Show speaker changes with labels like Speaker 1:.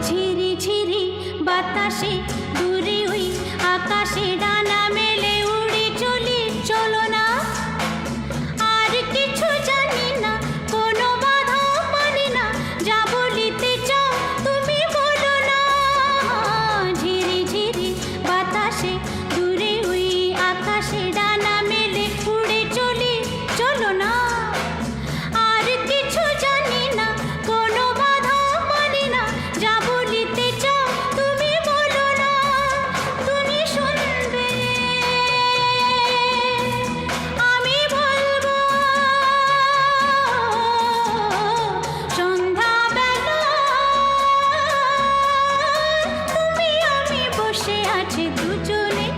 Speaker 1: ঝিরি ঝিরি বাতাসে দূরে ওই আকাশে ডানা মেলে উড়ে চলি, চলো না। আর কিছু জানি না, কোনো বাধা মানি না, যা বলিতে চাও তুমি বলো না। ঝিরি ঝিরি বাতাসে দূরে ওই আকাশে ডানা মেলে উড়ে চলি, চলো না। আর কিছু জানি না, কোনো বাধা মানি না, যা বলিতে চাও তুমি বলো না। তুমি শুনবে, আমি বলবো। সন্ধ্যাবেলা তুমি আমি বসে আছি দুজনে,